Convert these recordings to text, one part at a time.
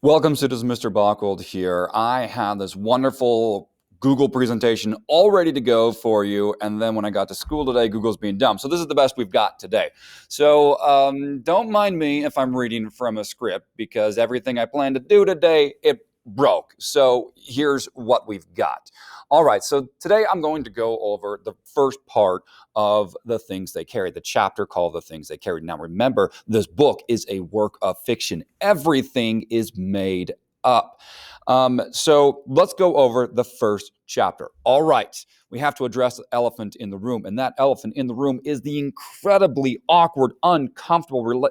Welcome, students. Mr. Bockwald here. I had this wonderful Google presentation all ready to go for you, and then when I got to school today, Google's being dumb. So this is the best we've got today. So don't mind me if I'm reading from a script, because everything I planned to do today, it broke. So here's what we've got. All right, so today I'm going to go over the first part of The Things They Carry, the chapter called The Things They Carry. Now remember, this book is a work of fiction. Everything is made up. So let's go over the first chapter. All right, we have to address the elephant in the room, and that elephant in the room is the incredibly awkward, uncomfortable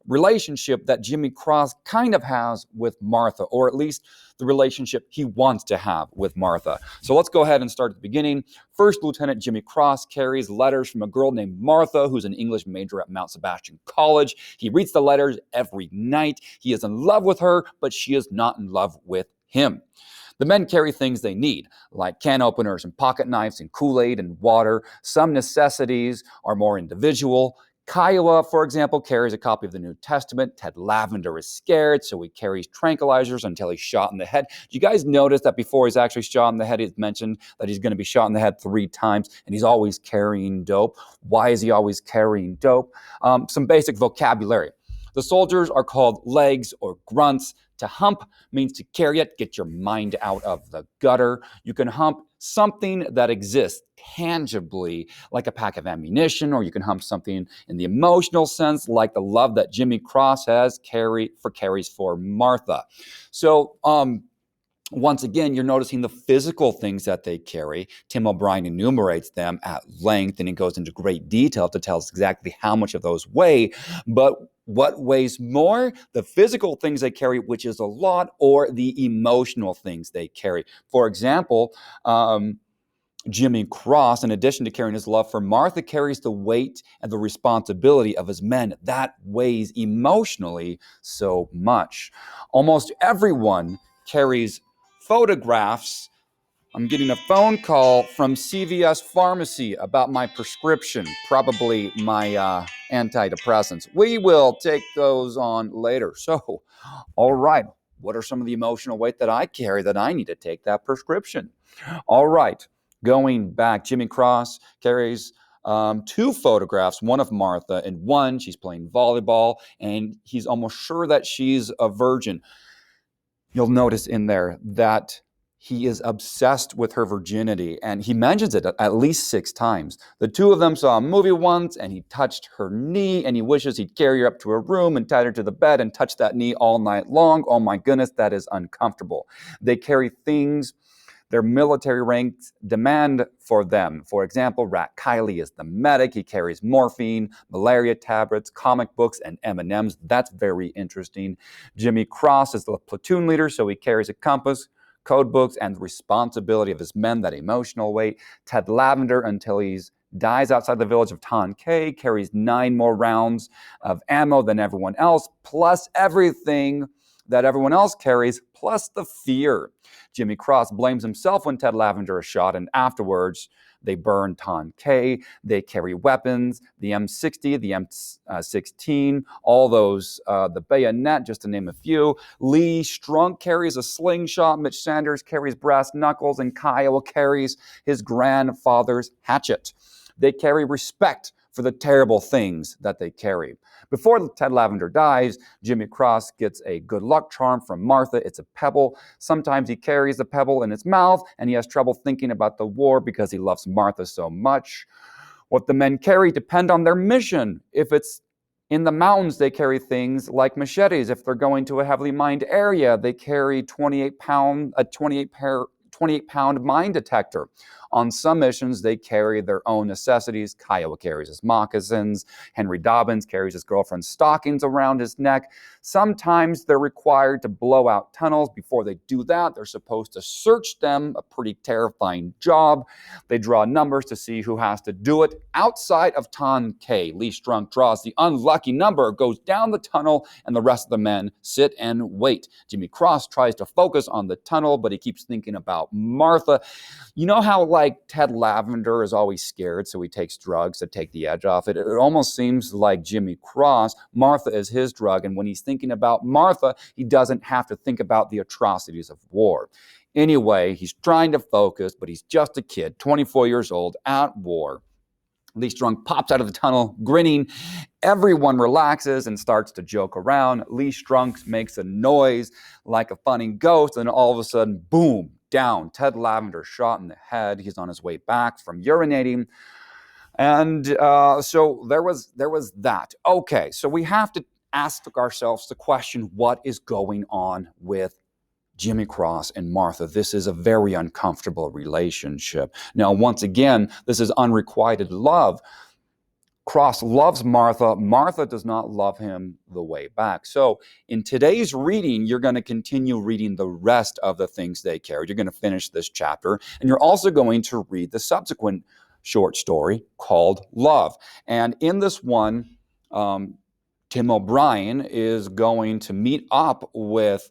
relationship that Jimmy Cross kind of has with Martha, or at least the relationship he wants to have with Martha. So let's go ahead and start at the beginning. First Lieutenant Jimmy Cross carries letters from a girl named Martha, who's an English major at Mount Sebastian College. He reads the letters every night. He is in love with her, but she is not in love with him. The men carry things they need, like can openers and pocket knives and Kool-Aid and water. Some necessities are more individual. Kiowa, for example, carries a copy of the New Testament. Ted Lavender is scared, so he carries tranquilizers until he's shot in the head. Do you guys notice that before he's actually shot in the head, he's mentioned that he's going to be shot in the head 3 times, and he's always carrying dope? Why is he always carrying dope? Some basic vocabulary. The soldiers are called legs or grunts. To hump means to carry it, get your mind out of the gutter. You can hump something that exists tangibly, like a pack of ammunition, or you can hump something in the emotional sense, like the love that Jimmy Cross has carries for Martha. So, once again, you're noticing the physical things that they carry. Tim O'Brien enumerates them at length, and he goes into great detail to tell us exactly how much of those weigh. But what weighs more? The physical things they carry, which is a lot, or the emotional things they carry. For example, Jimmy Cross, in addition to carrying his love for Martha, carries the weight and the responsibility of his men. That weighs emotionally so much. Almost everyone carries photographs. I'm getting a phone call from CVS Pharmacy about my prescription, probably my antidepressants. We will take those on later. So, all right, what are some of the emotional weight that I carry that I need to take that prescription? All right, going back, Jimmy Cross carries 2 photographs, one of Martha, and one she's playing volleyball, and he's almost sure that she's a virgin. You'll notice in there that he is obsessed with her virginity, and he mentions it at least 6 times. The 2 of them saw a movie once, and he touched her knee, and he wishes he'd carry her up to her room and tied her to the bed and touch that knee all night long. Oh my goodness, that is uncomfortable. They carry things their military ranks demand for them. For example, Rat Kiley is the medic. He carries morphine, malaria tablets, comic books, and M&Ms. That's very interesting. Jimmy Cross is the platoon leader, so he carries a compass, code books, and the responsibility of his men, that emotional weight. Ted Lavender, until he's dies outside the village of Tonquet, carries 9 more rounds of ammo than everyone else, plus everything that everyone else carries, plus the fear. Jimmy Cross blames himself when Ted Lavender is shot, and afterwards they burn Tonquet. They carry weapons, the M60, the M16, all those, the bayonet, just to name a few. Lee Strunk carries a slingshot, Mitch Sanders carries brass knuckles, and Kiowa carries his grandfather's hatchet. They carry respect for the terrible things that they carry. Before Ted Lavender dies, Jimmy Cross gets a good luck charm from Martha. It's a pebble. Sometimes he carries the pebble in his mouth, and he has trouble thinking about the war because he loves Martha so much. What the men carry depend on their mission. If it's in the mountains, they carry things like machetes. If they're going to a heavily mined area, they carry a 28-pound mine detector. On some missions, they carry their own necessities. Kiowa carries his moccasins. Henry Dobbins carries his girlfriend's stockings around his neck. Sometimes they're required to blow out tunnels. Before they do that, they're supposed to search them, a pretty terrifying job. They draw numbers to see who has to do it. Outside of Tonquet, Lee Strunk draws the unlucky number, goes down the tunnel, and the rest of the men sit and wait. Jimmy Cross tries to focus on the tunnel, but he keeps thinking about Martha. You know how, like Ted Lavender is always scared, so he takes drugs to take the edge off it. It almost seems like Jimmy Cross, Martha is his drug, and when he's thinking about Martha, he doesn't have to think about the atrocities of war. Anyway, he's trying to focus, but he's just a kid, 24 years old, at war. Lee Strunk pops out of the tunnel, grinning. Everyone relaxes and starts to joke around. Lee Strunk makes a noise like a funny ghost, and all of a sudden, boom, down. Ted Lavender shot in the head. He's on his way back from urinating. And so there was that. Okay, so we have to ask ourselves the question, what is going on with Jimmy Cross and Martha? This is a very uncomfortable relationship. Now, once again, this is unrequited love. Cross loves Martha. Martha does not love him the way back. So in today's reading, you're going to continue reading the rest of the things they carried. You're going to finish this chapter, and you're also going to read the subsequent short story called Love. And in this one, Tim O'Brien is going to meet up with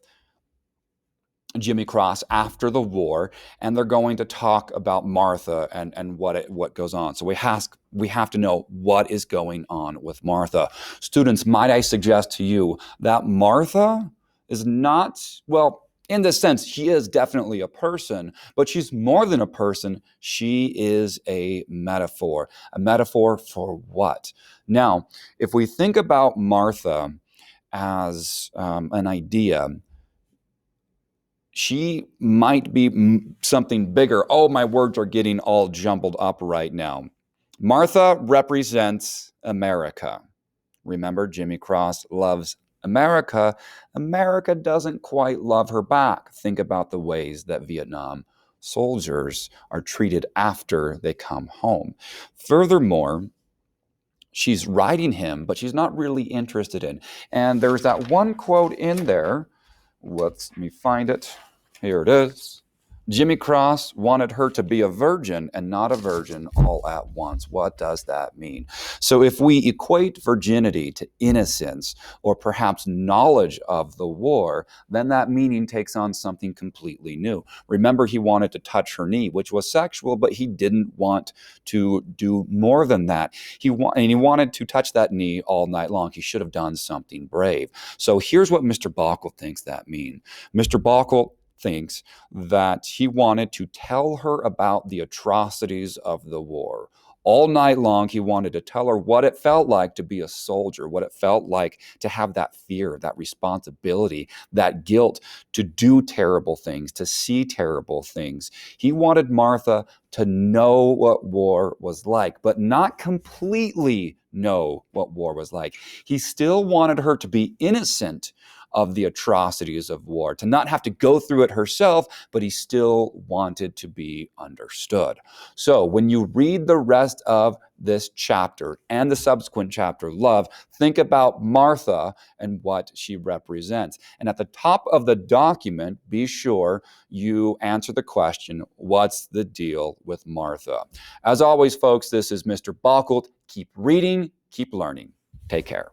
Jimmy Cross after the war, and they're going to talk about Martha and what goes on. So we have to know what is going on with Martha. Students, might I suggest to you that Martha is not, well, in this sense, she is definitely a person, but she's more than a person. She is a metaphor. A metaphor for what? Now, if we think about Martha as an idea, she might be something bigger. Oh, my words are getting all jumbled up right now. Martha represents America. Remember, Jimmy Cross loves America. America doesn't quite love her back. Think about the ways that Vietnam soldiers are treated after they come home. Furthermore, she's writing him, but she's not really interested in. And there's that one quote in there. Let me find it. Here it is. Jimmy Cross wanted her to be a virgin and not a virgin all at once. What does that mean? So if we equate virginity to innocence or perhaps knowledge of the war, then that meaning takes on something completely new. Remember, he wanted to touch her knee, which was sexual, but he didn't want to do more than that. He wanted to touch that knee all night long. He should have done something brave. So here's what Mr. Bockel thinks that means. Mr. Bockel thinks that he wanted to tell her about the atrocities of the war. All night long, he wanted to tell her what it felt like to be a soldier, what it felt like to have that fear, that responsibility, that guilt to do terrible things, to see terrible things. He wanted Martha to know what war was like, but not completely know what war was like. He still wanted her to be innocent of the atrocities of war, to not have to go through it herself, but he still wanted to be understood. So when you read the rest of this chapter and the subsequent chapter, Love, think about Martha and what she represents. And at the top of the document, be sure you answer the question, what's the deal with Martha? As always, folks, this is Mr. Bockel. Keep reading, keep learning. Take care.